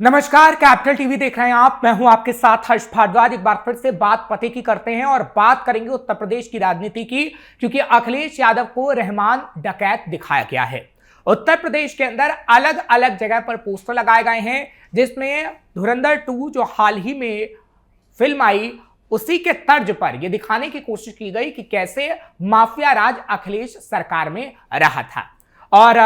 नमस्कार, capital TV देख रहे हैं आप। मैं हूं आपके साथ हर्ष भारद्वाज। एक बार फिर से बात पते की करते हैं और बात करेंगे उत्तर प्रदेश की राजनीति की, क्योंकि अखिलेश यादव को रहमान डकैत दिखाया गया है। उत्तर प्रदेश के अंदर अलग अलग जगह पर पोस्टर लगाए गए हैं, जिसमें धुरंधर 2 जो हाल ही में फिल्म आई, उसी के तर्ज पर यह दिखाने की कोशिश की गई कि कैसे माफिया राज अखिलेश सरकार में रहा था और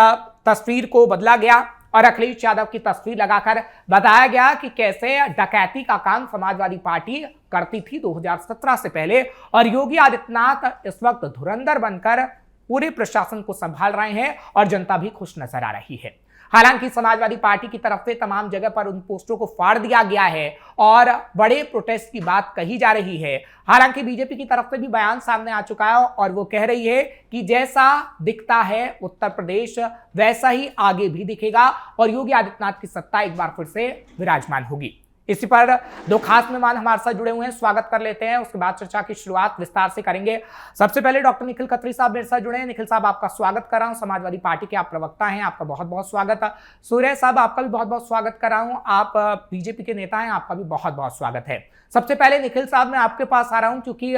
तस्वीर को बदला गया और अखिलेश यादव की तस्वीर लगाकर बताया गया कि कैसे डकैती का काम समाजवादी पार्टी करती थी 2017 से पहले, और योगी आदित्यनाथ इस वक्त धुरंधर बनकर पूरे प्रशासन को संभाल रहे हैं और जनता भी खुश नजर आ रही है। हालांकि समाजवादी पार्टी की तरफ से तमाम जगह पर उन पोस्टरों को फाड़ दिया गया है और बड़े प्रोटेस्ट की बात कही जा रही है। हालांकि बीजेपी की तरफ से भी बयान सामने आ चुका है और वो कह रही है कि जैसा दिखता है उत्तर प्रदेश, वैसा ही आगे भी दिखेगा और योगी आदित्यनाथ की सत्ता एक बार फिर से विराजमान होगी। इसी पर दो खास मेहमान हमारे साथ जुड़े हुए हैं, स्वागत कर लेते हैं। उसके बाद चर्चा की शुरुआत विस्तार से करेंगे। सबसे पहले डॉक्टर निखिल खत्री साहब मेरे साथ जुड़े हैं। निखिल साहब, आपका स्वागत कर रहा हूं। समाजवादी पार्टी के आप प्रवक्ता हैं, आपका बहुत बहुत स्वागत है। सूर्य साहब, आपका भी बहुत बहुत स्वागत कर रहा हूं। आप बीजेपी के नेता हैं, आपका भी बहुत बहुत स्वागत है। सबसे पहले निखिल साहब, मैं आपके पास आ रहा हूं क्योंकि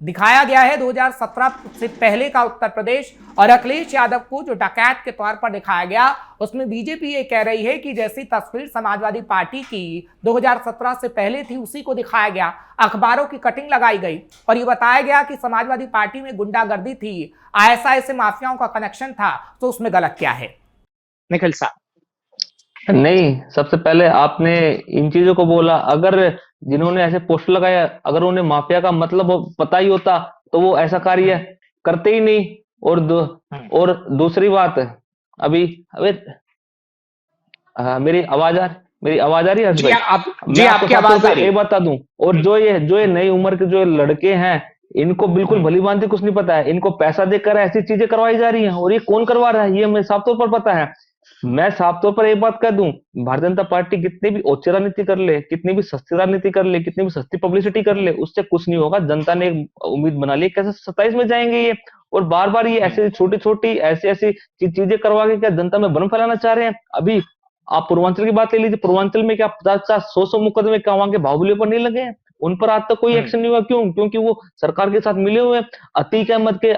दिखाया गया है 2017 से पहले का उत्तर प्रदेश और अखिलेश यादव को जो डकैत के तौर पर दिखाया गया, उसमें बीजेपी ये कह रही है कि जैसी तस्वीर समाजवादी पार्टी की 2017 से पहले थी उसी को दिखाया गया, अखबारों की कटिंग लगाई गई और ये बताया गया कि समाजवादी पार्टी में गुंडागर्दी थी, ऐसे माफियाओं का कनेक्शन था, तो उसमें गलत क्या है? निखिल साहब। नहीं, सबसे पहले आपने इन चीजों को बोला। अगर जिन्होंने ऐसे पोस्टर लगाया, अगर उन्हें माफिया का मतलब पता ही होता तो वो ऐसा कार्य करते ही नहीं। और दूसरी बात, अभी मेरी आवाज आ रही है? जी, मैं आपकी आवाज ये बता दूं, और जो ये नई उम्र के जो लड़के हैं, इनको बिल्कुल भली भांति कुछ नहीं पता है। इनको पैसा देकर ऐसी चीजें करवाई जा रही हैं और ये कौन करवा रहा है ये हमें साफ तौर पर पता है। मैं साफ तौर पर एक बात कह दूं, भारतीय जनता पार्टी कितनी भी ओछी राजनीति कर ले, कितनी भी सस्ती राजनीति कर ले, कितनी भी सस्ती पब्लिसिटी कर ले, उससे कुछ नहीं होगा। जनता ने उम्मीद बना ली कैसे 27 में जाएंगे ये, और बार बार ये ऐसे छोटी छोटी ऐसी चीजें करवा के क्या जनता में भ्रम फैलाना चाह रहे हैं। अभी आप पूर्वांचल की बात ले लीजिए, पूर्वांचल में क्या 50-100 मुकदमे क्या वहां के बाहुबलियों पर नहीं लगे हैं? उन पर आज तक कोई एक्शन नहीं हुआ। क्यों? क्योंकि वो सरकार के साथ मिले हुए हैं। अतीक अहमद के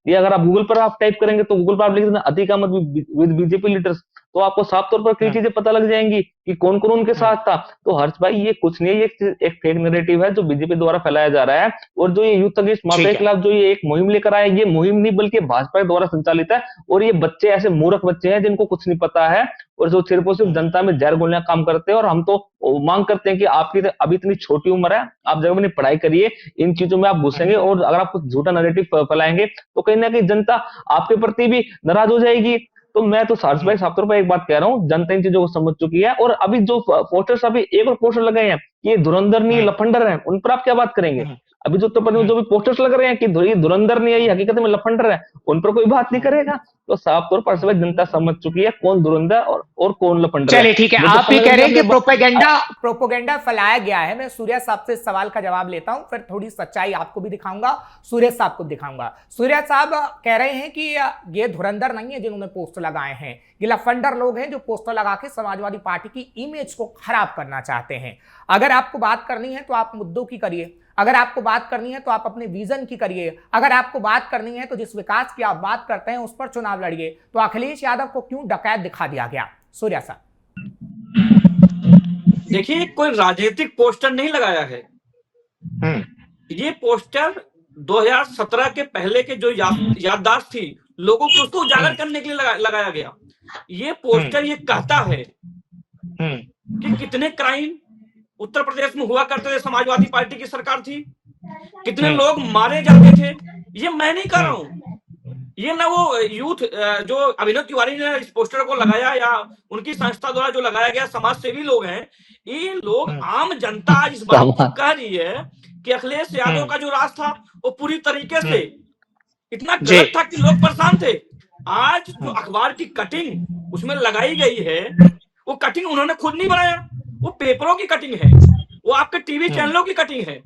ये अगर आप गूगल पर आप टाइप करेंगे तो गूगल पर आप लिख देना Atiq Ahmed with BJP leaders, तो आपको साफ तौर पर कई चीजें पता लग जाएंगी कि कौन कौन उनके साथ था। तो हर्ष भाई, ये कुछ नहीं है, ये एक फेक नैरेटिव है जो बीजेपी द्वारा फैलाया जा रहा है। और जो ये यूथ अगेंस्ट माफिया के खिलाफ जो ये एक मुहिम लेकर आए, ये मुहिम नहीं बल्कि भाजपा द्वारा संचालित है। और ये बच्चे ऐसे मूर्ख बच्चे हैं जिनको कुछ नहीं पता है और जो सिर्फ और सिर्फ जनता में जहर घोलने का काम करते हैं। और हम तो मांग करते हैं कि आपकी अभी इतनी छोटी उम्र है, आप जब अपनी पढ़ाई करिए, इन चीजों में आप घुसेंगे और अगर आप कुछ झूठा नैरेटिव फैलाएंगे तो कहीं ना कहीं जनता आपके प्रति भी नाराज हो जाएगी। तो मैं तो हर्ष भाई साफ तौर पर एक बात कह रहा हूँ, जनता इन चीजों को समझ चुकी है। और अभी जो पोस्टर्स, अभी एक और पोस्टर लगे हैं, ये धुरंधर नहीं लफंडर है, उन पर आप क्या बात करेंगे? अभी जो जो भी पोस्टर्स लग रहे हैं कि ये धुरंधर नहीं है, ये हकीकत में लफंडर है, उन पर कोई बात नहीं करेगा। तो साफ तौर पर जनता समझ चुकी है कौन धुरंधर और कौन लफंडर है। चलिए ठीक है, आप भी कह रहे हैं कि प्रोपेगेंडा फैलाया गया है। मैं सूर्य साहब से इस सवाल का जवाब लेता हूं, फिर थोड़ी सच्चाई आपको भी दिखाऊंगा, सूर्य साहब को दिखाऊंगा। सूर्य साहब कह रहे हैं कि ये धुरंधर नहीं है जिन्होंने पोस्टर लगाए हैं, ये लफंडर लोग हैं जो पोस्टर लगा के समाजवादी पार्टी की इमेज को खराब करना चाहते हैं। अगर आपको बात करनी है तो आप मुद्दों की करिए, अगर आपको बात करनी है तो आप अपने विजन की करिए, अगर आपको बात करनी है तो जिस विकास की आप बात करते हैं उस पर चुनाव लड़िए। तो अखिलेश यादव को क्यों डकैत दिखा दिया गया? सूर्या साहब। देखिए, कोई राजनीतिक पोस्टर नहीं लगाया है। ये पोस्टर 2017 के पहले के जो याददाश्त थी लोगों को, उसको उजागर करने के लिए लगाया गया। ये पोस्टर ये कहता है कि कितने क्राइम उत्तर प्रदेश में हुआ करते थे, समाजवादी पार्टी की सरकार थी, कितने लोग मारे जाते थे। ये मैं नहीं कर रहा हूं, ये ना वो यूथ जो अभिनव तिवारी ने इस पोस्टर को लगाया या उनकी संस्था द्वारा जो लगाया गया, समाज सेवी लोग हैं। ये लोग आम जनता आज इस बात को कह रही है कि अखिलेश यादव का जो राज था वो पूरी तरीके से इतना गलत था कि लोग परेशान थे। आज जो अखबार की कटिंग उसमें लगाई गई है, वो कटिंग उन्होंने खुद नहीं बनाया, वो पेपरों की कटिंग है, वो आपके टीवी चैनलों की कटिंग है।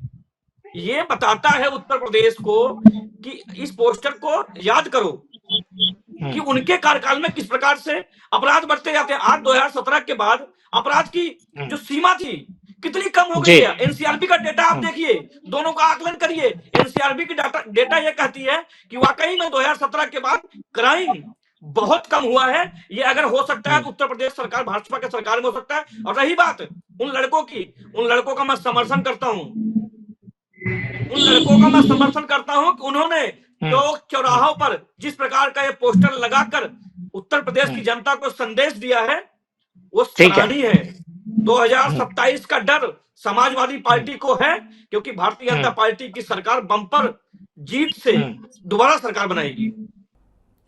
ये बताता है उत्तर प्रदेश को कि इस पोस्टर को याद करो, कि उनके कार्यकाल में किस प्रकार से अपराध बढ़ते जाते हैं। आज 2017 के बाद अपराध की जो सीमा थी कितनी कम हो गई है। एनसीआरबी का डेटा आप देखिए, दोनों का आकलन करिए। एनसीआरबी की डेटा यह कहती है कि वाकई में 2017 के बाद क्राइम बहुत कम हुआ है। ये अगर हो सकता है तो उत्तर प्रदेश सरकार, भाजपा के सरकार में हो सकता है। और रही बात उन लड़कों की, उन लड़कों का मैं समर्थन करता हूं, उन लड़कों का मैं समर्थन करता हूं कि उन्होंने चौक चौराहों पर जिस प्रकार का ये पोस्टर लगाकर उत्तर प्रदेश की जनता को संदेश दिया है वो सराहनीय है। 2027 का डर समाजवादी पार्टी को है, क्योंकि भारतीय जनता पार्टी की सरकार बम्पर जीत से दोबारा सरकार बनाएगी।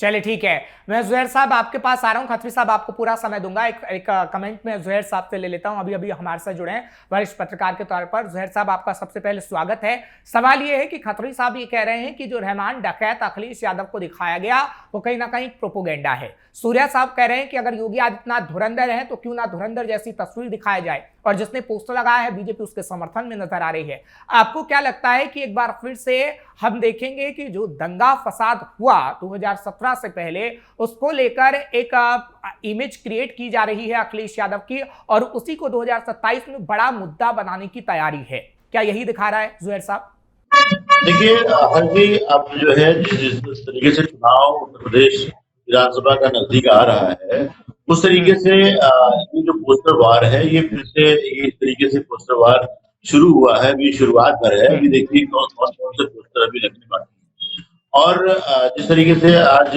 चलिए ठीक है, मैं जुहैर साहब आपके पास आ रहा हूं। खत्री साहब आपको पूरा समय दूंगा। एक कमेंट में जुहैर साहब से ले लेता हूं, अभी हमारे साथ जुड़े हैं वरिष्ठ पत्रकार के तौर पर। जुहैर साहब आपका सबसे पहले स्वागत है। सवाल यह है कि खत्री साहब ये कह रहे हैं कि जो रहमान डकैत अखिलेश यादव को दिखाया गया वो कहीं ना कहीं प्रोपोगेंडा है। सूर्या साहब कह रहे हैं कि अगर योगी आदित्यनाथ धुरंधर है तो क्यों ना धुरंधर जैसी तस्वीर दिखाया जाए, और जिसने पोस्टर लगाया है बीजेपी उसके समर्थन में नजर आ रही है। आपको क्या लगता है कि एक बार फिर से हम देखेंगे कि जो दंगा फसाद हुआ 2017 से पहले, उसको लेकर एक इमेज क्रिएट की जा रही है अखिलेश यादव की, और उसी को 2027 में बड़ा मुद्दा बनाने की तैयारी है? क्या यही दिखा रहा है जुहैर साहब? देखिए हर जी, अब जो है जिस तरीके से चुनाव उत्तर प्रदेश विधानसभा का नजदीक आ रहा है, उस तरीके से ये जो पोस्टर वार है ये फिर से ये इस तरीके से पोस्टर वार शुरू हुआ है। अभी शुरुआत पर है, अभी देखिए कौन से पोस्टर अभी लगने बाकी है। और जिस तरीके से आज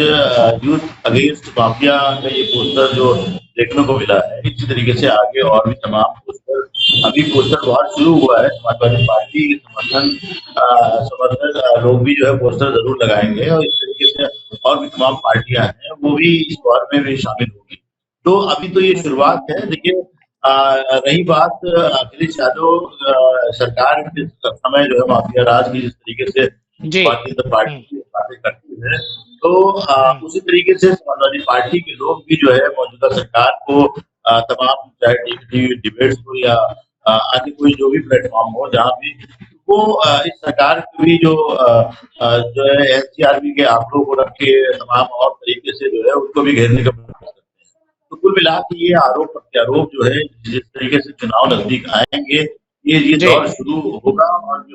यूथ अगेंस्ट माफिया का ये पोस्टर जो देखने को मिला है, इसी तरीके से आगे और भी तमाम पोस्टर, अभी पोस्टर वार शुरू हुआ है। समाजवादी पार्टी के समर्थक लोग भी जो है पोस्टर जरूर लगाएंगे, और इस तरीके से और भी तमाम पार्टियां हैं वो भी इस वार में भी शामिल होगी। तो अभी तो ये शुरुआत है। देखिए रही बात अखिलेश यादव सरकार के समय जो है माफिया राज की जिस तरीके से भारतीय जनता पार्टी बातें करती है, तो उसी तरीके से समाजवादी पार्टी के लोग भी जो है मौजूदा सरकार को तमाम चाहे टीवी डिबेट्स हो या अन्य कोई जो भी प्लेटफॉर्म हो, जहाँ भी वो इस सरकार की भी जो है एनसीआरबी के आंकड़ों को रख के तमाम और तरीके से जो है उनको भी घेरने का प्रयास करते हैं। तो कुल मिला के ये आरोप प्रत्यारोप जो है जिस तरीके से चुनाव नजदीक आएंगे, ये दौर शुरू होगा और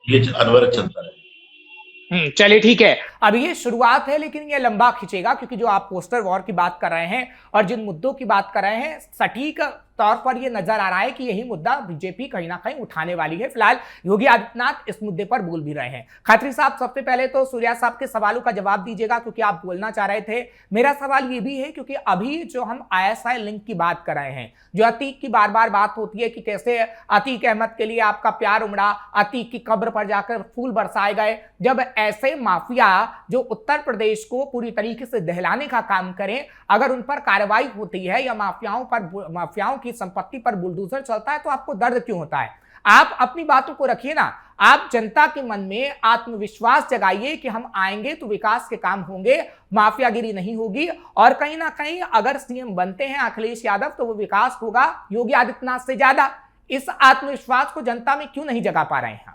ये अनवरत चलता रहेगा। चलिए ठीक है, अब ये शुरुआत है लेकिन ये लंबा खिंचेगा, क्योंकि जो आप पोस्टर वॉर की बात कर रहे हैं और जिन मुद्दों की बात कर रहे हैं, सटीक तौर पर ये नजर आ रहा है कि यही मुद्दा बीजेपी कहीं ना कहीं उठाने वाली है। फिलहाल योगी आदित्यनाथ इस मुद्दे पर बोल भी रहे हैं। खत्री साहब, सबसे पहले तो सूर्या साहब के सवालों का जवाब दीजिएगा, क्योंकि आप बोलना चाह रहे थे। मेरा सवाल ये भी है, क्योंकि अभी जो हम ISI लिंक की बात कर रहे हैं, जो अतीक की बार बार बात होती है कि कैसे अतीक अहमद के लिए आपका प्यार उमड़ा, अतीक की कब्र पर जाकर फूल बरसाए गए। जब ऐसे माफिया जो उत्तर प्रदेश को पूरी तरीके से दहलाने का काम करें, अगर उन पर कार्रवाई होती है या माफियाओं की संपत्ति पर बुलडोजर चलता है, तो आपको दर्द क्यों होता है? आप अपनी बातों को रखिए ना। आप जनता के मन में आत्मविश्वास जगाइए कि हम आएंगे तो विकास के काम होंगे, माफियागिरी नहीं होगी, और कहीं ना कहीं अगर सीएम बनते हैं अखिलेश यादव तो वो विकास होगा योगी आदित्यनाथ से ज्यादा। इस आत्मविश्वास को जनता में क्यों नहीं जगा पा रहे हैं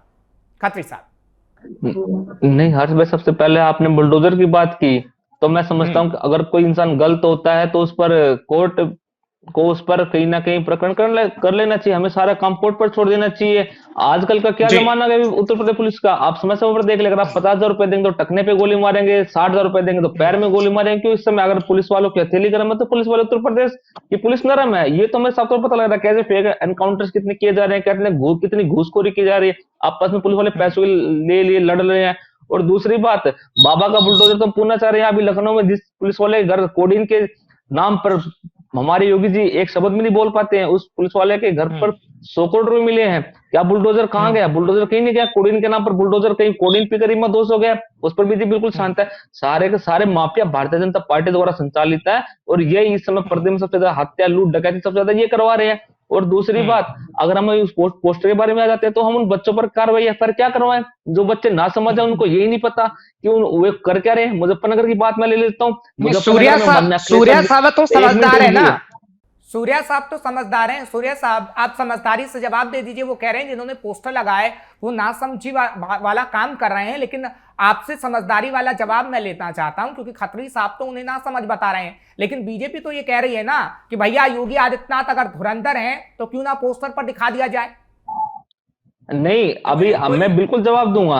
खत्री साहब? नहीं हर्ष भाई, सबसे पहले आपने बुलडोजर की बात की, तो मैं समझता हूँ कि अगर कोई इंसान गलत होता है तो उस पर कोर्ट को उस पर कहीं ना कहीं प्रकरण कर लेना चाहिए। हमें सारा काम कोर्ट पर छोड़ देना चाहिए। आजकल का क्या जमाना है उत्तर प्रदेश पुलिस का, आप समय समय पर देख ले। अगर आप 50,000 रुपए देंगे तो टकने पे गोली मारेंगे, 60,000 रुपए देंगे तो पैर में गोली मारेंगे। क्यों? इस समय अगर पुलिस वालों की हथेली गर्म है तो पुलिस वाले उत्तर प्रदेश की पुलिस नरम है। ये तो हमें साफ तौर पर पता लग रहा है। कैसे फेक एनकाउंटर्स कितने किए जा रहे हैं, कितनी घूसखोरी की जा रही है, आपस में पुलिस वाले पैसों ले लिए लड़ रहे हैं। और दूसरी बात, बाबा का बुलडोजर तो पूछना चाह रहे हैं। अभी लखनऊ में जिस पुलिस वाले घर कोडिन के नाम पर हमारे योगी जी एक शब्द में नहीं बोल पाते हैं, उस पुलिस वाले के घर पर 100 करोड़ रुपए मिले हैं। क्या बुलडोजर कहाँ गया? बुलडोजर कहीं नहीं गया। कोडिन के नाम पर बुलडोजर कहीं कोडिन पे करीब दोष हो गया, उस पर भी बिल्कुल शांत है। सारे के सारे माफिया भारतीय जनता पार्टी द्वारा संचालित है, और ये इस समय प्रदेश में सबसे ज्यादा हत्या, लूट, डकैती सबसे ज्यादा ये करवा रहे हैं। और दूसरी बात, अगर हम उस पोस्टर के बारे में आ जाते हैं तो हम उन बच्चों पर कार्रवाई एफआईआर क्या करवाएं? जो बच्चे ना समझ है, उनको यही नहीं पता कि वे कर क्या रहे हैं। मुजफ्फरनगर की बात मैं ले लेता हूँ। सूर्या साहब तो समझदार है ना, सूर्या साहब तो समझदार हैं। सूर्या साहब आप समझदारी से जवाब दे दीजिए। वो कह रहे हैं जिन्होंने पोस्टर लगाए वो नासमझी वाला काम कर रहे हैं, लेकिन आपसे समझदारी वाला जवाब मैं लेना चाहता हूं, क्योंकि खत्री साहब तो उन्हें ना समझ बता रहे हैं, लेकिन बीजेपी तो ये कह रही है ना कि भैया योगी आदित्यनाथ अगर धुरंधर हैं तो क्यों ना पोस्टर पर दिखा दिया जाए। नहीं, अभी मैं बिल्कुल जवाब दूंगा,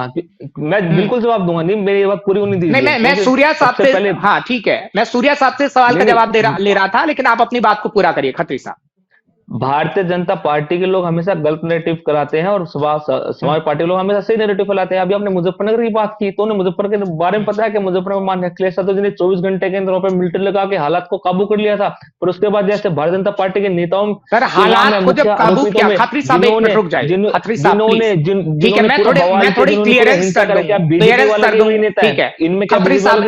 मैं बिल्कुल जवाब दूंगा। नहीं, मेरी बात पूरी होनी दीजिए। नहीं, मैं सूर्या साहब से पहले, हाँ ठीक है, मैं सूर्या साहब से सवाल का जवाब ले रहा था, लेकिन आप अपनी बात को पूरा करिए खत्री साहब। भारतीय जनता पार्टी के लोग हमेशा गलत नैरेटिव कराते हैं और समाज पार्टी के लोग हमेशा सही नैरेटिव फैलाते हैं। अभी आपने मुजफ्फरनगर की बात की, तो उन्हें मुजफ्फर के बारे में पता है कि मुजफ्फरनगर में अखिलेश यादव जी ने 24 घंटे के अंदर वहां पर मिलिट्री लगा के हालात को काबू कर लिया था। पर उसके बाद जैसे भारतीय जनता पार्टी के नेताओं सर हालात को जब काबू किया, खत्री साहब एक मिनट रुक जाइए, खत्री साहब प्लीज, ठीक है, मैं थोड़ी क्लियरेंस कर दूं, ठीक है, इनमें खत्री साहब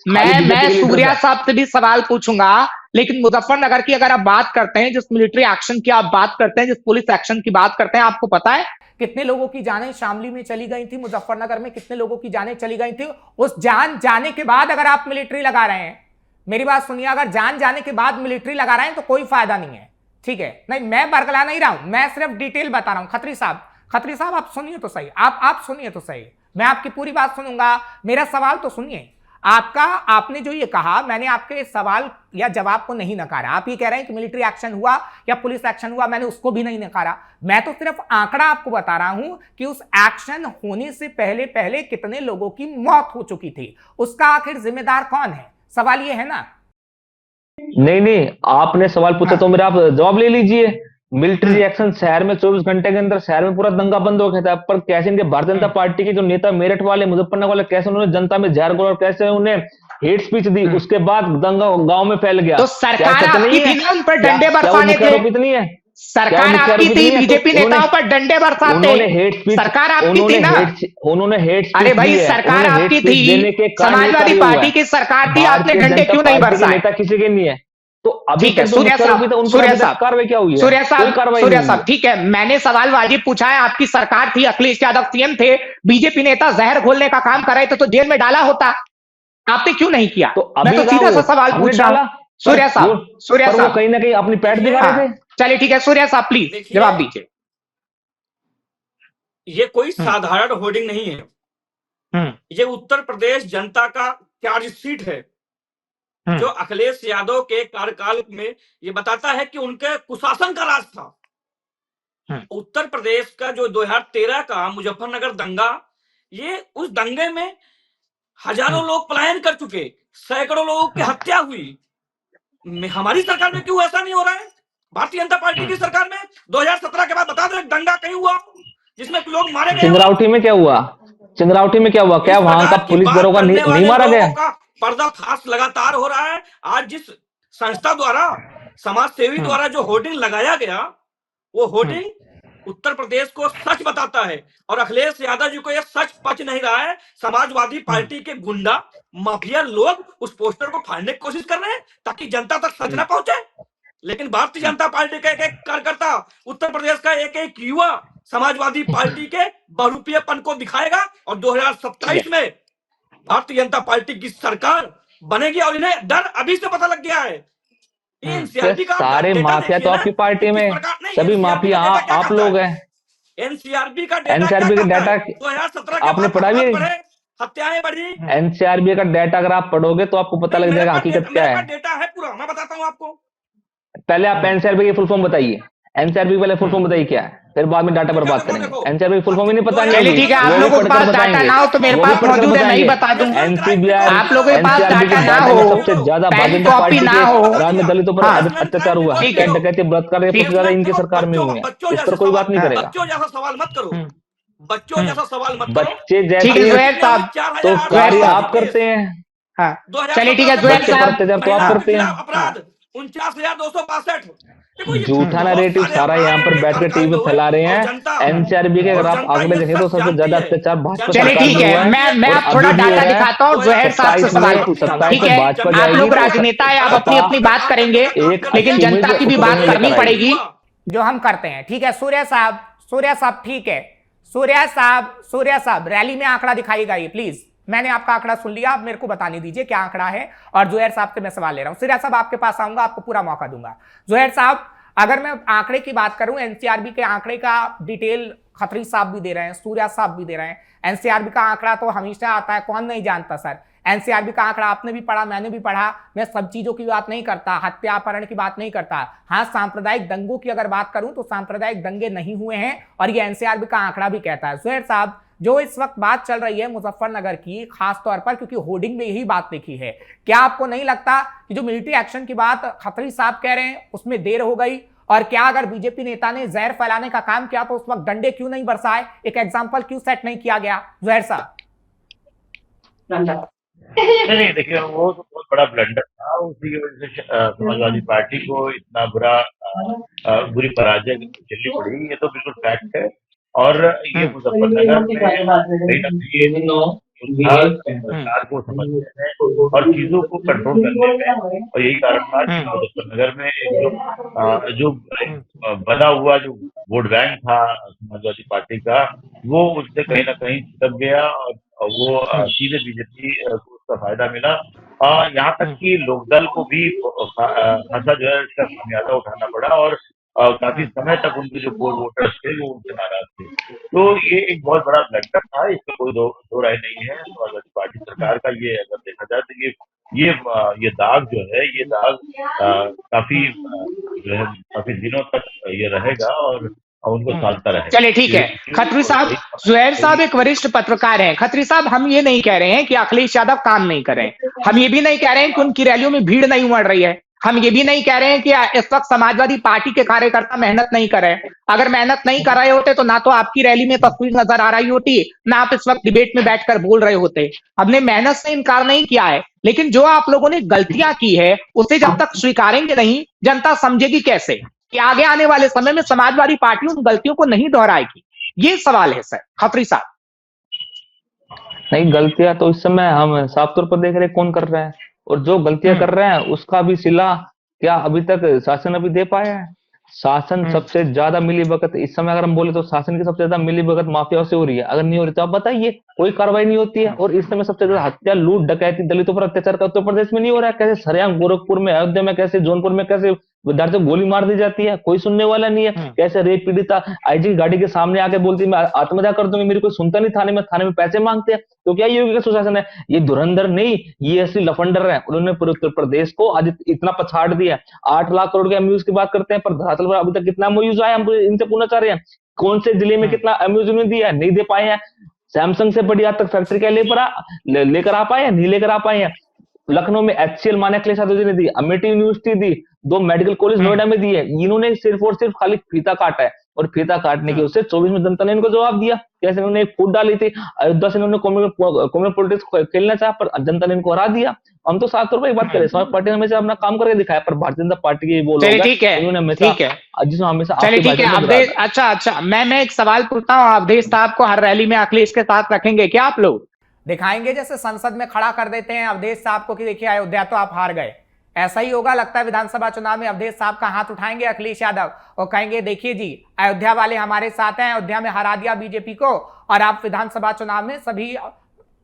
मैं सूर्या साहब से भी सवाल पूछूंगा, लेकिन मुजफ्फरनगर की अगर आप बात करते हैं, जिस मिलिट्री एक्शन की आप बात करते हैं, जिस पुलिस एक्शन की बात करते हैं, आपको पता है कितने लोगों की जानें शामली में चली गई थी, मुजफ्फरनगर में कितने लोगों की जानें चली गई थी। उस जान जाने के बाद अगर आप मिलिट्री लगा रहे हैं, मेरी बात सुनिए, अगर जान जाने के बाद मिलिट्री लगा रहे हैं तो कोई फायदा नहीं है, ठीक है। नहीं, मैं बरगला नहीं रहा हूं, मैं सिर्फ डिटेल बता रहा हूं। खत्री साहब आप सुनिए तो सही, आप सुनिए तो सही, मैं आपकी पूरी बात सुनूंगा, मेरा सवाल तो सुनिए। आपने जो ये कहा, मैंने आपके सवाल या जवाब को नहीं नकारा। आप ये कह रहे हैं कि मिलिट्री एक्शन हुआ या पुलिस एक्शन हुआ, मैंने उसको भी नहीं नकारा। मैं तो सिर्फ आंकड़ा आपको बता रहा हूं कि उस एक्शन होने से पहले कितने लोगों की मौत हो चुकी थी, उसका आखिर जिम्मेदार कौन है, सवाल ये है ना। नहीं, आपने सवाल पूछा तो मेरा आप जवाब ले लीजिए। मिलिट्री एक्शन शहर में 24 घंटे के अंदर शहर में पूरा दंगा बंद हो गया था, पर कैसे इनके भारतीय जनता पार्टी के जो नेता मेरठ वाले, मुजफ्फरनगर वाले, कैसे उन्होंने जनता में जहर घोला और कैसे उन्हें हेट स्पीच दी, उसके बाद दंगा गांव में फैल गया। तो सरकार आपकी थी ना, उन पर डंडे बरसाने थे, नहीं है सरकार आपकी थी, बीजेपी नेताओं पर डंडे बरसाते, सरकार आपकी थी ना, उन्होंने हेट, अरे भाई सरकार आपकी थी, समाजवादी पार्टी की सरकार थी, आपने डंडे क्यों नहीं बरसाए? नेता किसी के नहीं है। तो अभी ठीक है, सूर्या साहब कार्रवाई क्या हुई है? सूर्या साहब ठीक है, मैंने सवाल वाजिब पूछा है। आपकी सरकार थी, अखिलेश यादव सीएम थे, बीजेपी नेता जहर घोलने का काम कर रहे थे तो जेल में डाला होता, आपने क्यों नहीं किया? तो मैं तो सीधा सा सवाल पूछ रहा हूं। सूर्या साहब कहीं ना कहीं अपनी पैठ दिखा रहे थे। चलिए ठीक है, सूर्या साहब प्लीज जवाब दीजिए। ये कोई साधारण होर्डिंग नहीं है, ये उत्तर प्रदेश जनता का चार्जशीट है, जो अखिलेश यादव के कार्यकाल में ये बताता है कि उनके कुशासन का राज था। उत्तर प्रदेश का जो 2013 का मुजफ्फरनगर दंगा, ये उस दंगे में हजारों लोग पलायन कर चुके, सैकड़ों लोगों की हत्या हुई। हमारी सरकार में क्यों ऐसा नहीं हो रहा है? भारतीय जनता पार्टी की सरकार में 2017 के बाद बता दो एक दंगा कहीं हुआ जिसमें लोग मारे गए? चिंद्रावटी में क्या हुआ? क्या वहां का पुलिस दरोगा नहीं मारा गया? पर्दाफाश लगातार हो रहा है। आज जिस संस्था द्वारा, समाज सेवी द्वारा जो होर्डिंग लगाया गया, वो होर्डिंग उत्तर प्रदेश को सच बताता है, और अखिलेश यादव जी को यह सच पच नहीं रहा है। समाजवादी पार्टी के गुंडा माफिया लोग उस पोस्टर को फाड़ने की कोशिश कर रहे हैं ताकि जनता तक सच न पहुंचे, लेकिन भारतीय जनता पार्टी का एक कार्यकर्ता, उत्तर प्रदेश का एक युवा समाजवादी पार्टी के बहुरूपीयपन को दिखाएगा, और 2027 में भारतीय जनता पार्टी की सरकार बनेगी। और इन्हें डर अभी से पता लग गया है। एनसीआरबी का सारे माफिया तो आपकी पार्टी में, सभी माफिया आप लोग हैं। एनसीआरबी का डाटा 2017 आपने पढ़ा भी? हत्याएं बढ़ी। एनसीआरबी का डाटा अगर आप पढ़ोगे तो आपको पता लग जाएगा हकीकत क्या है। डेटा है पूरा, मैं बताता हूँ आपको। पहले आप एनसीआरबी की फुल फॉर्म बताइए। एनसीआरबी पहले फुल फॉर्म बताइए क्या है, फिर बाद में डाटा पर बात करेंगे। एनसीआरबी फुल फॉर्म ही नहीं पता नहीं। ठीक है, आप लोगों के पास डाटा ना हो तो मेरे पास मौजूद है, नहीं बता दूं। एनसीबीआर, आप लोगों के पास डाटा ना हो, सबसे ज्यादा पहली कॉपी ना हो, राज्य में दलितों पर अत्याचार हुआ, डकैती, बलात्कार सबसे ज्यादा इनकी सरकार में हुए हैं। इस पर कोई बात नहीं करेगा। बच्चों जैसा सवाल मत करो, बच्चों जैसा सवाल मत करो। बच्चे जैसे तो कार्य आप करते हैं। चलिए ठीक है, जुएल साहब तो आप करते हैं। अपराध 49,262। झूठा नैरेटिव सारा यहाँ पर बैठ के टीवी पे फैला रहे हैं। एनसीआरबी के अगर आप आंकड़े देखें तो सबसे ज्यादा अत्याचार भाजपा। चलिए ठीक है, मैं आप थोड़ा डाटा दिखाता हूँ। जोहर साहब से सवाल, ठीक है, आप लोग राजनेता है, आप अपनी अपनी बात करेंगे, लेकिन जनता की भी बात करनी पड़ेगी, जो हम करते हैं। ठीक है सूर्या साहब ठीक है। सूर्या साहब रैली में आंकड़ा दिखाइएगा ये प्लीज, मैंने आपका आंकड़ा सुन लिया, अब मेरे को बताने दीजिए क्या आंकड़ा है। और जुहैर साहब से मैं सवाल ले रहा हूं। सिरा साहब आपके पास आऊंगा, आपको पूरा मौका दूंगा। जुहैर साहब, अगर मैं आंकड़े की बात करूं, एनसीआरबी के आंकड़े का डिटेल खत्री साहब भी दे रहे हैं, सूर्या साहब भी दे रहे हैं। एनसीआरबी का आंकड़ा तो हमेशा आता है, कौन नहीं जानता सर। एनसीआरबी का आंकड़ा आपने भी पढ़ा, मैंने भी पढ़ा। मैं सब चीजों की बात नहीं करता, हत्या अपहरण की बात नहीं करता। हाँ, सांप्रदायिक दंगों की अगर बात करूं तो सांप्रदायिक दंगे नहीं हुए हैं, और ये एनसीआरबी का आंकड़ा भी कहता है। जुहैर साहब, जो इस वक्त बात चल रही है मुजफ्फरनगर की, खास तौर पर क्योंकि होर्डिंग में यही बात लिखी है, क्या आपको नहीं लगता कि जो मिलिट्री एक्शन की बात खत्री साहब कह रहे हैं उसमें देर हो गई? और क्या अगर बीजेपी नेता ने जहर फैलाने का काम किया तो उस वक्त डंडे क्यों नहीं बरसाए, एक एग्जाम्पल क्यों सेट नहीं किया गया? जुहैर साहब। नहीं, देखिए वो तो बहुत बड़ा ब्लंडर था, उसी की वजह से समाजवादी पार्टी को इतना बुरी पराजय झेलनी पड़ी, ये तो बिल्कुल फैक्ट है। और ये मुजफ्फरनगर में कहीं ना कहीं सरकार को समझने में और चीजों को कंट्रोल करने में, और यही कारण था कि मुजफ्फरनगर में जो बना हुआ जो वोट बैंक था समाजवादी पार्टी का, वो उससे कहीं ना कहीं छिटक गया और वो सीधे बीजेपी को उसका फायदा मिला। यहाँ तक कि लोकदल को भी खासा जो है इसका खामियाजा उठाना पड़ा, और काफी समय तक उनके जो कोर वोटर्स थे वो उनसे नाराज थे। तो ये एक बहुत बड़ा ब्लंडर था, इसमें कोई दो राय नहीं है। समाजवादी पार्टी सरकार का ये अगर देखा जाए तो ये दाग जो है, ये दाग काफी जो है काफी दिनों तक ये रहेगा और उनको सालता रहेगा। चलिए ठीक है खत्री साहब। जुहैर साहब एक वरिष्ठ पत्रकार हैं। खत्री साहब, हम ये नहीं कह रहे हैं कि अखिलेश यादव काम नहीं कर रहे हैं, हम ये भी नहीं कह रहे हैं कि उनकी रैलियों में भीड़ नहीं उमड़ रही है, हम ये भी नहीं कह रहे हैं कि इस वक्त समाजवादी पार्टी के कार्यकर्ता मेहनत नहीं कर रहे हैं। अगर मेहनत नहीं कर रहे होते तो ना तो आपकी रैली में तस्वीर नजर आ रही होती, ना आप इस वक्त डिबेट में बैठकर बोल रहे होते। हमने मेहनत से इनकार नहीं किया है, लेकिन जो आप लोगों ने गलतियां की है उसे जब तक स्वीकारेंगे नहीं, जनता समझेगी कैसे कि आगे आने वाले समय में समाजवादी पार्टी उन गलतियों को नहीं दोहराएगी? ये सवाल है सर खत्री साहब। नहीं, गलतियां तो इस समय हम साफ तौर पर देख रहे हैं कौन कर रहा है, और जो गलतियां कर रहे हैं उसका भी सिला क्या अभी तक शासन अभी दे पाया है? शासन सबसे ज्यादा मिलीभगत इस समय अगर हम बोले तो शासन की सबसे ज्यादा मिलीभगत माफियाओं से हो रही है। अगर नहीं हो रही तो आप बताइए, कोई कार्रवाई नहीं होती है। और इस समय सबसे ज्यादा हत्या, लूट, डकैती, दलितों पर अत्याचार का उत्तर प्रदेश में नहीं हो रहा है? कैसे सरेआम गोरखपुर में, अयोध्या में, कैसे जौनपुर में कैसे विद्यार्थियों को गोली मार दी जाती है, कोई सुनने वाला नहीं है। कैसे रेप पीड़िता आईजी गाड़ी के सामने आके बोलती है मैं आत्महत्या कर दूंगी, मेरी कोई सुनता नहीं, थाने में पैसे मांगते हैं। तो क्या योगी का सुशासन है? ये धुरंधर नहीं, ये असली लफंडर है। उन्होंने पूरे उत्तर प्रदेश को आज इतना पछाड़ दिया। 8 लाख करोड़ के एमयूज की बात करते हैं, पर धरातल पर अभी तक कितना एमयूज आया, हम इनसे पूछना चाह रहे हैं। कौन से जिले में कितना एमयूज उन्होंने दिया, नहीं दे पाए हैं। सैमसंग से बड़ी आज तक फैक्ट्री क्या लेकर आ पाए हैं? नहीं लेकर आ पाए हैं। लखनऊ में HCL माने अखिलेश यादव जी ने दी, अमेठी यूनिवर्सिटी दी, 2 मेडिकल कॉलेज नोएडा में दिए। इन्होंने सिर्फ और सिर्फ खाली फीता काटा है, और फीता काटने के उससे 24 में जनता ने इनको जवाब दिया। कैसे इन्होंने एक फूट डाली थी, अयोध्या से इन्होंने कॉम्युनल पॉलिटिक्स खेलना चाहा, पर जनता ने इनको हरा दिया। हम तो साफ तौर पर एक बात करें, समाज पार्टी ने हमेशा अपना काम करके दिखाया, पर भारतीय जनता पार्टी के बोल इन्होंने हमेशा अच्छा मैं एक सवाल पूछता हूँ, अवधेश साहब को हर रैली में अखिलेश के साथ रखेंगे क्या आप लोग? दिखाएंगे जैसे संसद में खड़ा कर देते हैं अवधेश साहब को कि देखिए अयोध्या तो आप हार गए, ऐसा ही होगा लगता है विधानसभा चुनाव में? अवधेश साहब का हाथ उठाएंगे अखिलेश यादव और कहेंगे देखिए जी अयोध्या वाले हमारे साथ हैं, अयोध्या में हरा दिया बीजेपी को, और आप विधानसभा चुनाव में सभी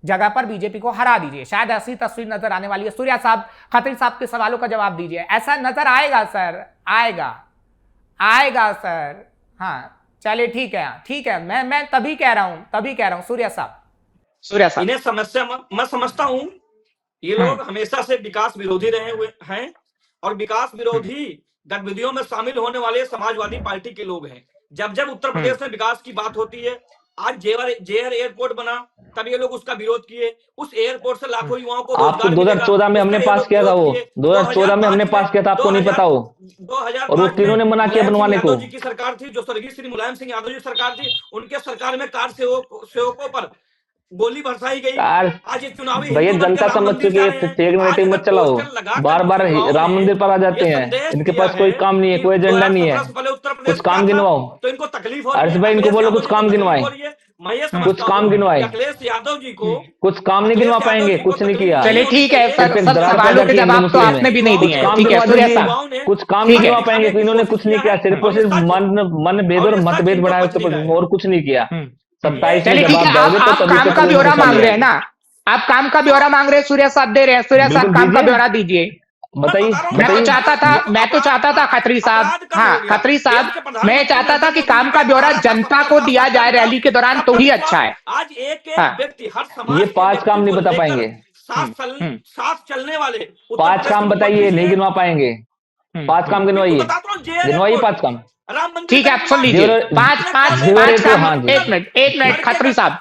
जगह पर बीजेपी को हरा दीजिए। शायद ऐसी तस्वीर नजर आने वाली है। सूर्या साहब, खत्री साहब के सवालों का जवाब दीजिए। ऐसा नजर आएगा सर? आएगा सर? हाँ चलिए ठीक है, मैं तभी कह रहा हूं सूर्या साहब। इन्हें समस्या मैं समझता हूं, ये लोग हमेशा से विकास विरोधी रहे हुए हैं, और विकास विरोधी गतिविधियों में शामिल होने वाले समाजवादी पार्टी के लोग हैं। जब उत्तर प्रदेश में विकास की बात होती है, आज जेवर एयरपोर्ट बना तब ये लोग उसका विरोध किए। उस एयरपोर्ट से लाखों युवाओं को आपको 2014 में हमने पास किया था, वो 2014 में हमने पास किया था, आपको नहीं पता हो? 2005 और वो तीनों ने मना किया बनवाने को। की सरकार थी, जो स्वर्गीय श्री मुलायम सिंह यादव जी सरकार थी, उनके सरकार में कार सेवकों पर गोली बरसाई गई। आज ये चुनावी भैया जनता समझ चुकी है, फेक नैरेटिव मत चलाओ, बार बार राम मंदिर पर आ जाते हैं। इनके पास कोई काम नहीं है, कोई एजेंडा नहीं है। कुछ काम गिनवाओ, तो इनको तकलीफ हो अर्श भाई इनको बोलो कुछ काम गिनवाए, कुछ काम गिनवाए। अखिलेश यादव जी को कुछ काम नहीं गिनवा पाएंगे, कुछ नहीं किया। चलिए ठीक है, सवालों के जवाब तो आपने भी नहीं दिए, ठीक है, कुछ काम नहीं गिनवा पाएंगे। इन्होंने कुछ नहीं किया, सिर्फ और सिर्फ मन भेद और मतभेद बढ़ाए, और कुछ नहीं किया। 27 चलिए ठीक है, आप काम का ब्यौरा मांग रहे हैं ना, आप काम का ब्यौरा मांग रहे हैं, सूर्या साहब दे रहे हैं। सूर्या साहब काम का ब्यौरा दीजिए। बताइए। मैं तो चाहता था खत्री साहब, हाँ खत्री साहब, मैं चाहता था कि काम का ब्यौरा जनता को दिया जाए रैली के दौरान, तो ही अच्छा है। आज एक व्यक्ति, हर समाज ये 5 काम नहीं बता पाएंगे। साथ चलने वाले 5 काम बताइए, नहीं गिनवा पाएंगे। 5 काम गिनवाइए, गिनवाइए 5 काम। ठीक है, आप सुन लीजिए। पांच काम, एक मिनट खत्री साहब,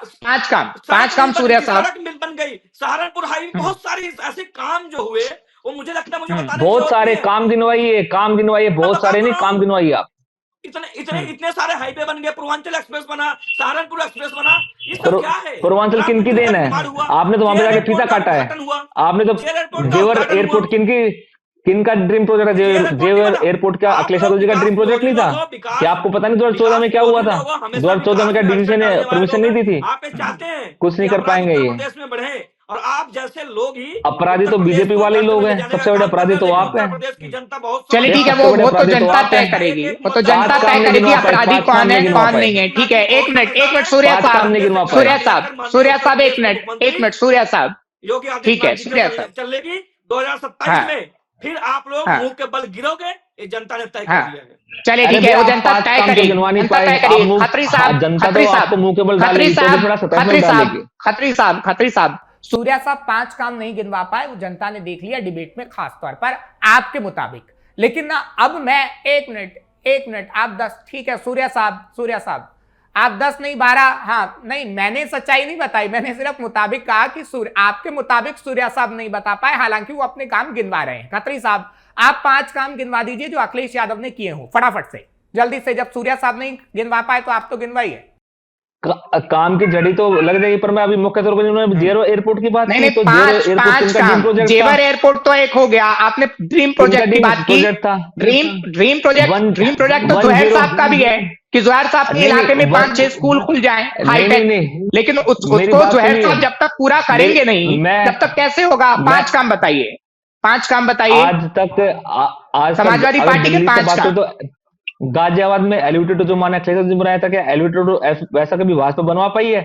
5 काम सूर्या साहब। बन गई, सहारनपुर हाईवे, बहुत सारे ऐसे काम जो हुए वो मुझे लगता है, मुझे बताने बहुत सारे काम गिनवाइए, बहुत सारे नहीं, काम गिनवाइए आप। इतने सारे हाईवे बन गए, पूर्वांचल एक्सप्रेस बना, सहारनपुर एक्सप्रेस बना, ये सब क्या है? पूर्वांचल किनकी देन है? आपने तो वहां पे जाके फीता काटा है। आपने तो जेवर एयरपोर्ट किनका ड्रीम प्रोजेक्ट है? जेवर एयरपोर्ट का अखिलेश यादव जी का ड्रीम प्रोजेक्ट नहीं था क्या? आपको पता नहीं 2014 में क्या हुआ था? 2014 में क्या डीसी ने परमिशन नहीं दी थी? आप चाहते हैं कुछ नहीं कर पाएंगे ये। प्रदेश में बढ़े, और आप जैसे लोग ही अपराधी तो बीजेपी वाले ही लोग हैं, सबसे बड़े अपराधी तो आप हैं। प्रदेश की जनता बहुत, चलिए ठीक है, वो तो जनता तय करेगी, वो तो जनता तय करेगी अपराधी कौन है कौन नहीं है। ठीक है, एक मिनट सूर्या साहब, एक मिनट सूर्या साहब, योगी आदित्यनाथ ठीक है सूर्या साहब, चलेगी 2027 में, फिर आप लोग मुंह के बल गिरोगे, ये जनता ने तय कर लिया है। चलिए ठीक है, वो जनता तय करेगी, खत्री साहब, सूर्या साहब 5 काम नहीं गिनवा पाए, वो जनता ने देख लिया डिबेट में, खास तौर पर आपके मुताबिक। लेकिन ना अब मैं एक मिनट आप 10, ठीक है सूर्या साहब आप 10 नहीं 12, हाँ नहीं, मैंने सच्चाई नहीं बताई, मैंने सिर्फ मुताबिक कहा कि आपके मुताबिक सूर्या साहब नहीं बता पाए, हालांकि वो अपने काम गिनवा रहे हैं। खत्री साहब आप 5 काम गिनवा दीजिए जो अखिलेश यादव ने किए हों, फटाफट से, जल्दी से। जब सूर्या साहब नहीं गिनवा पाए तो आप तो गिनवाइए। काम की जड़ी तो लग जाएगी, पर मैं अभी मुख्य तौर पर जेवर एयरपोर्ट की बात नहीं, तो जेवर एयरपोर्ट तो एक हो गया, आपने ड्रीम प्रोजेक्ट की बात की। ड्रीम प्रोजेक्ट तो जोहर साहब का भी है कि जोहर साहब के इलाके में 5-6 स्कूल खुल जाएं हाईटेक, लेकिन उसको जोहर साहब जब तक पूरा करेंगे नहीं, तब तक कैसे होगा? 5 काम बताइए, 5 काम बताइए। आज समाजवादी पार्टी के 5 काम। गाजियाबाद में एलिवेटेड जो मान्य अखिलेश यादव जी बनाया था, क्या एलिवेटेड वैसा कभी भाजपा बनवा पाई है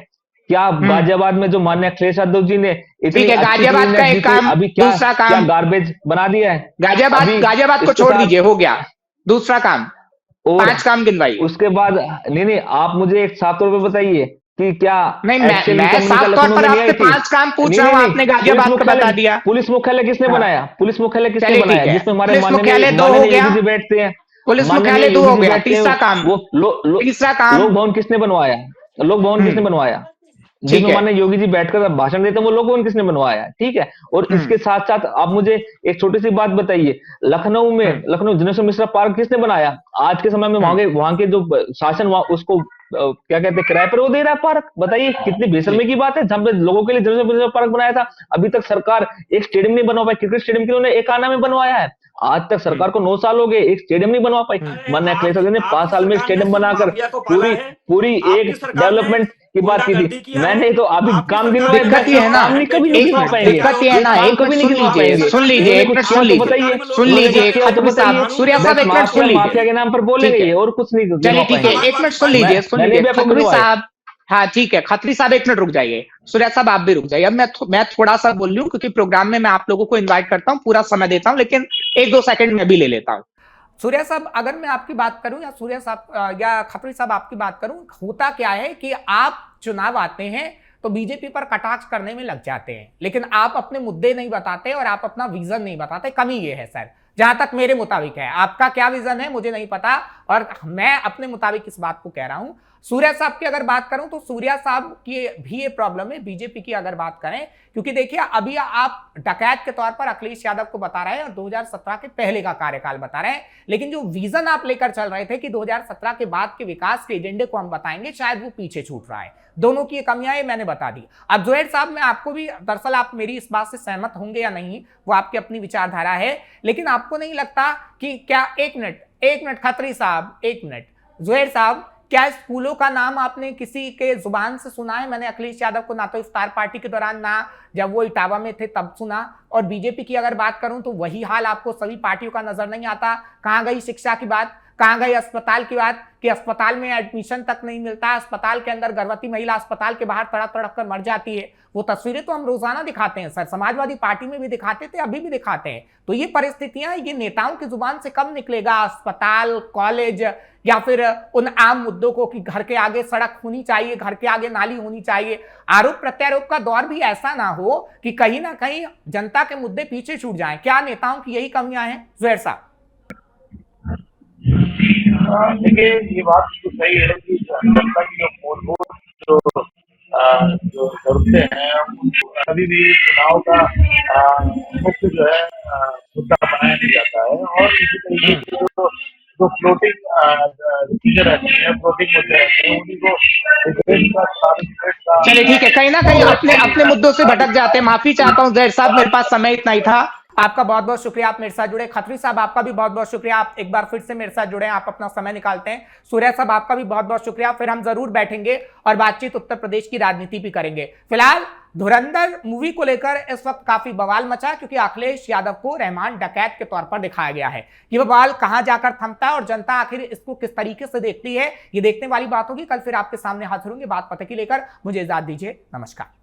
क्या? गाजियाबाद में जो मान्य अखिलेश यादव जी ने, ठीक है, गाजियाबाद का एक काम, अभी दूसरा काम, क्या गार्बेज बना दिया है? गाजियाबाद को छोड़ दीजिए, हो गया दूसरा काम। 5 काम गिनवाइए। उसके बाद नहीं, आप मुझे एक साफ तौर पर बताइए कि क्या नहीं, मैं साफ तौर पर आपसे 5 काम पूछ रहा हूँ, आपने गाजियाबाद का बता दिया। पुलिस मुख्यालय किसने बनाया? पुलिस मुख्यालय किसने बनाया? जिसमें हमारे मुख्यालय 2 हो गया, बैठते हैं, पुलिस मुख्यालय 2 हो गया। तीसरा काम, तीसरा काम, लोक भवन किसने बनवाया? लोक भवन किसने बनवाया? जिसमें माननीय योगी जी बैठकर भाषण देते हैं, वो लोक भवन किसने बनवाया? ठीक है। और इसके साथ साथ आप मुझे एक छोटी सी बात बताइए, लखनऊ दिनेश मिश्रा पार्क किसने बनाया? आज के समय में वहां के जो शासन उसको क्या कहते हैं, किराए पर वो दे रहा है पार्क। बताइए कितनी बेशर्मी की बात है, जहां पे लोगों के लिए दिनेश मिश्रा पार्क बनाया था, अभी तक सरकार एक स्टेडियम नहीं बनवा पाई। क्रिकेट स्टेडियम के उन्होंने एक आना में बनवाया है, आज तक सरकार को 9 साल हो गए, एक स्टेडियम नहीं बनवा पाई। माननीय अखिलेश यादव ने 5 साल में स्टेडियम बनाकर पूरी एक डेवलपमेंट की बात की थी। मैंने तो अभी काम गिनवाए, दिक्कत ये है ना, कभी नहीं गिनवा पाएंगे। दिक्कत ये है ना, एक मिनट सुन लीजिए, एक मिनट सुन लीजिए, खत्री साहब, सूर्या साहब एक मिनट सुन लीजिए, माफिया के नाम पर बोलेंगे और कुछ नहीं। चलिए ठीक है, एक मिनट सुन लीजिए खत्री साहब, हाँ ठीक है, खत्री साहब 1 मिनट रुक जाइए, सूर्या साहब आप भी रुक जाइए। अब मैं थोड़ा सा बोल रही हूँ, क्योंकि प्रोग्राम में मैं आप लोगों को इन्वाइट करता हूँ, पूरा समय देता हूँ, लेकिन 1-2 सेकंड में भी ले लेता हूँ। सूर्या साहब अगर मैं आपकी बात करूं, या सूर्या साहब या खत्री साहब आपकी बात करूं, होता क्या है कि आप चुनाव आते हैं तो बीजेपी पर कटाक्ष करने में लग जाते हैं, लेकिन आप अपने मुद्दे नहीं बताते और आप अपना विजन नहीं बताते। कमी ये है सर, जहां तक मेरे मुताबिक है। आपका क्या विजन है मुझे नहीं पता, और मैं अपने मुताबिक इस बात को कह रहा हूं। सूर्या साहब की अगर बात करूं तो सूर्या साहब की भी ये प्रॉब्लम है, बीजेपी की अगर बात करें, क्योंकि देखिए अभी आप डकैत के तौर पर अखिलेश यादव को बता रहे हैं और 2017 के पहले का कार्यकाल बता रहे हैं, लेकिन जो विजन आप लेकर चल रहे थे कि 2017 के बाद के विकास के एजेंडे को हम बताएंगे, शायद वो पीछे छूट रहा है। दोनों की कमियां है, मैंने बता दी। अब जोहर साहब, मैं आपको भी, दरअसल आप मेरी इस बात से सहमत होंगे या नहीं, वो आपकी अपनी विचारधारा है, लेकिन आपको नहीं लगता कि क्या, एक मिनट खत्री साहब, 1 मिनट, जोहर साहब, क्या स्कूलों का नाम आपने किसी के जुबान से सुना है? मैंने अखिलेश यादव को ना तो इफ्तार पार्टी के दौरान, ना जब वो इटावा में थे तब सुना। और बीजेपी की अगर बात करूं तो वही हाल आपको सभी पार्टियों का नजर नहीं आता। कहां गई शिक्षा की बात? कहां गई अस्पताल की बात कि अस्पताल में एडमिशन तक नहीं मिलता, अस्पताल के अंदर गर्भवती महिला अस्पताल के बाहर तड़प तड़प कर मर जाती है। वो तस्वीरें तो हम रोजाना दिखाते हैं सर, समाजवादी पार्टी में भी दिखाते थे, अभी भी दिखाते हैं। तो ये परिस्थितियां, ये नेताओं की जुबान से कब निकलेगा अस्पताल, कॉलेज या फिर उन आम मुद्दों को कि घर के आगे सड़क होनी चाहिए, घर के आगे नाली होनी चाहिए। आरोप प्रत्यारोप का दौर भी ऐसा ना हो कि कहीं ना कहीं जनता के मुद्दे पीछे छूट जाएं। क्या नेताओं की यही कमियां हैं जुहैर साहब? देखिए, ये बात तो सही है कि जनता की जो मूलभूत जो जरूरतें हैं उनको कभी भी चुनाव का मुख्य जो है मुद्दा बनाया नहीं जाता है। और इसी तरीके से जो फ्लोटिंग चीजें रहती हैं, फ्लोटिंग मुद्दे रहते हैं, उन्हीं को चलिए ठीक है, कहीं ना कहीं अपने मुद्दों से भटक जाते हैं। माफी चाहता हूं जुहैर साहब, मेरे पास समय इतना ही था। आपका बहुत बहुत शुक्रिया, आप मेरे साथ जुड़े। खत्री साहब आपका भी बहुत बहुत शुक्रिया, आप एक बार फिर से मेरे साथ जुड़े, आप अपना समय निकालते हैं। सूर्या साहब आपका भी बहुत बहुत शुक्रिया। फिर हम जरूर बैठेंगे और बातचीत उत्तर प्रदेश की राजनीति भी करेंगे। फिलहाल धुरंधर मूवी को लेकर इस वक्त काफी बवाल मचा, क्योंकि अखिलेश यादव को रहमान डकैत के तौर पर दिखाया गया है। ये बवाल कहां जाकर थमता है और जनता आखिर इसको किस तरीके से देखती है, ये देखने वाली बात होगी। कल फिर आपके सामने हाजिर होंगे बात पते की लेकर। मुझे इजाजत दीजिए, नमस्कार।